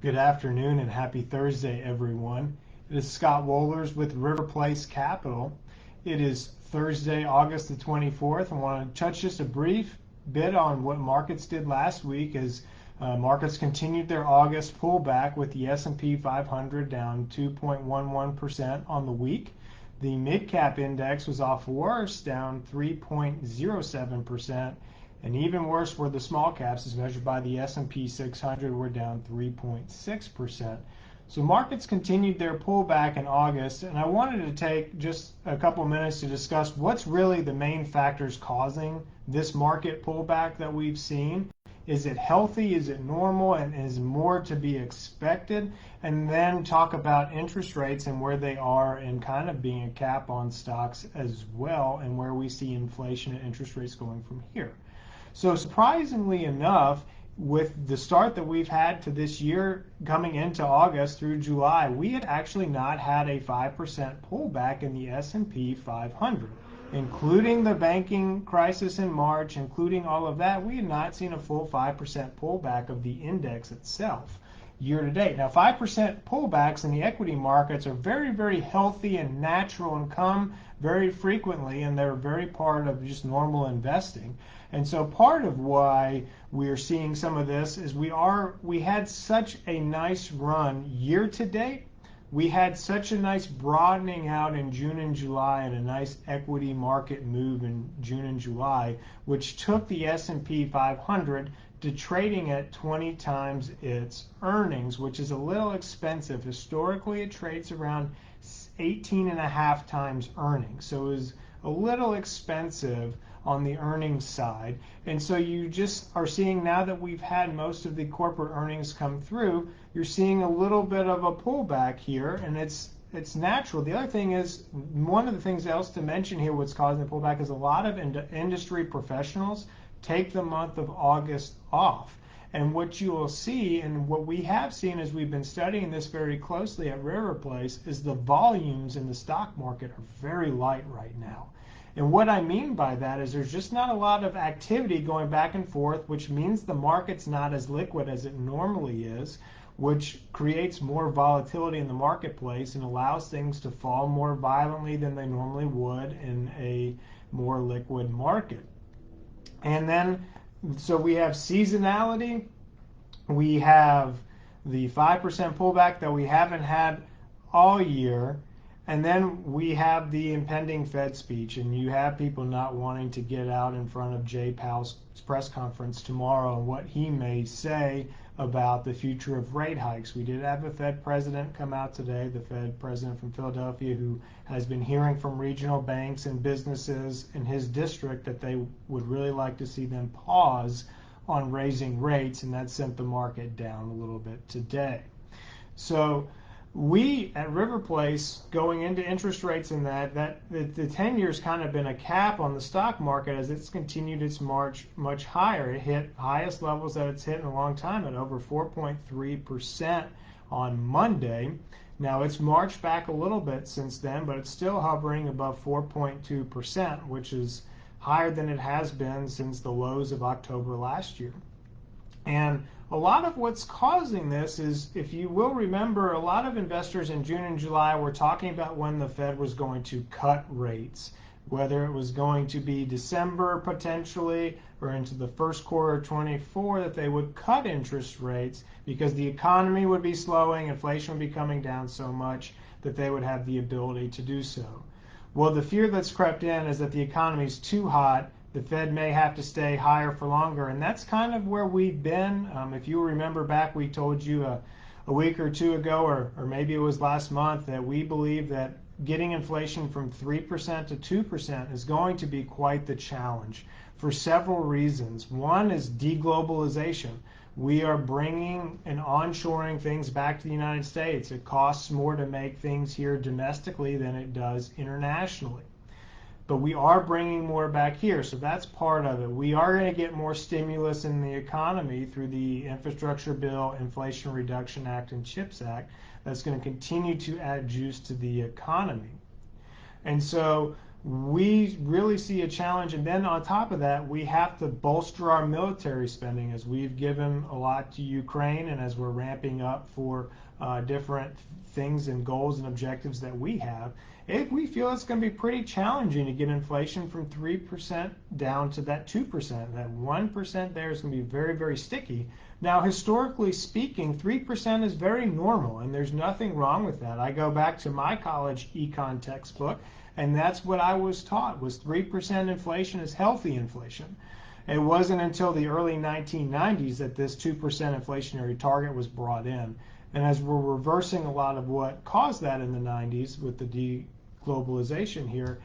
Good afternoon and happy Thursday, everyone. It is Scott Wohlers with River Place Capital. It is Thursday, August the 24th. I want to touch just a brief bit on what markets did last week as markets continued their August pullback with the S&P 500 down 2.11% on the week. The mid-cap index was off worse, down 3.07%. And even worse were the small caps as measured by the S&P 600 were down 3.6%. So markets continued their pullback in August, and I wanted to take just a couple minutes to discuss what's really the main factors causing this market pullback that we've seen. Is it healthy? Is it normal? And is more to be expected? And then talk about interest rates and where they are and kind of being a cap on stocks as well, and where we see inflation and interest rates going from here. So surprisingly enough, with the start that we've had to this year coming into August through July, we had actually not had a 5% pullback in the S&P 500. Including the banking crisis in March, including all of that, we had not seen a full 5% pullback of the index itself year to date. Now, 5% pullbacks in the equity markets are very, very healthy and natural and come very frequently, and they're very part of just normal investing. And so part of why we're seeing some of this is we had such a nice run year to date. We had such a nice broadening out in June and July and a nice equity market move in June and July, which took the S&P 500 to trading at 20 times its earnings, which is a little expensive. Historically, it trades around 18.5 times earnings. So it was a little expensive on the earnings side. And so you just are seeing, now that we've had most of the corporate earnings come through, you're seeing a little bit of a pullback here, and it's natural. The other thing is, one of the things else to mention here, what's causing the pullback, is a lot of industry professionals take the month of August off. And what you will see, and what we have seen as we've been studying this very closely at River Place, is the volumes in the stock market are very light right now. And what I mean by that is there's just not a lot of activity going back and forth, which means the market's not as liquid as it normally is, which creates more volatility in the marketplace and allows things to fall more violently than they normally would in a more liquid market. And then, so we have seasonality, we have the 5% pullback that we haven't had all year, and then we have the impending Fed speech, and you have people not wanting to get out in front of Jay Powell's press conference tomorrow and what he may say about the future of rate hikes. We did have a Fed president come out today, the Fed president from Philadelphia, who has been hearing from regional banks and businesses in his district that they would really like to see them pause on raising rates, and that sent the market down a little bit today. So we at River Place, going into interest rates and that the 10 years kind of been a cap on the stock market as it's continued its march much higher. It hit highest levels that it's hit in a long time at over 4.3% on Monday. Now it's marched back a little bit since then, but it's still hovering above 4.2%, which is higher than it has been since the lows of October last year. And a lot of what's causing this is, if you will remember, a lot of investors in June and July were talking about when the Fed was going to cut rates, whether it was going to be December potentially or into the first quarter of 24, that they would cut interest rates because the economy would be slowing, inflation would be coming down so much that they would have the ability to do so. Well, the fear that's crept in is that the economy is too hot, the Fed may have to stay higher for longer, and that's kind of where we've been. If you remember back, we told you a week or two ago, or maybe it was last month, that we believe that getting inflation from 3% to 2% is going to be quite the challenge for several reasons. One is deglobalization. We are bringing and onshoring things back to the United States. It costs more to make things here domestically than it does internationally. But we are bringing more back here, so that's part of it. We are going to get more stimulus in the economy through the Infrastructure Bill, Inflation Reduction Act, and CHIPS Act. That's going to continue to add juice to the economy. And so we really see a challenge. And then on top of that, we have to bolster our military spending as we've given a lot to Ukraine and as we're ramping up for different things and goals and objectives that we have. We feel it's going to be pretty challenging to get inflation from 3% down to that 2%. That 1% there is going to be very, very sticky. Now, historically speaking, 3% is very normal, and there's nothing wrong with that. I go back to my college econ textbook, and that's what I was taught, was 3% inflation is healthy inflation. It wasn't until the early 1990s that this 2% inflationary target was brought in. And as we're reversing a lot of what caused that in the 90s with the deglobalization here,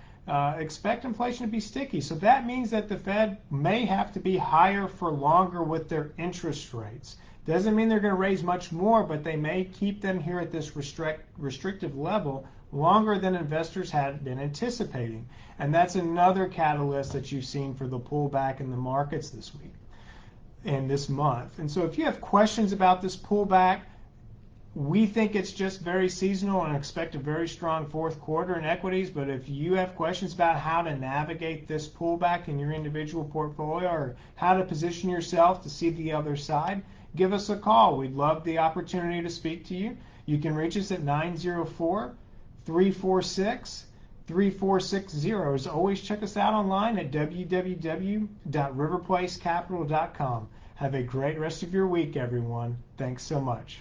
expect inflation to be sticky. So that means that the Fed may have to be higher for longer with their interest rates. Doesn't mean they're going to raise much more, but they may keep them here at this restrictive level longer than investors had been anticipating. And that's another catalyst that you've seen for the pullback in the markets this week and this month. And so if you have questions about this pullback, we think it's just very seasonal and expect a very strong fourth quarter in equities. But if you have questions about how to navigate this pullback in your individual portfolio or how to position yourself to see the other side, give us a call. We'd love the opportunity to speak to you. You can reach us at 904-346-3460. As always, check us out online at www.riverplacecapital.com. Have a great rest of your week, everyone. Thanks so much.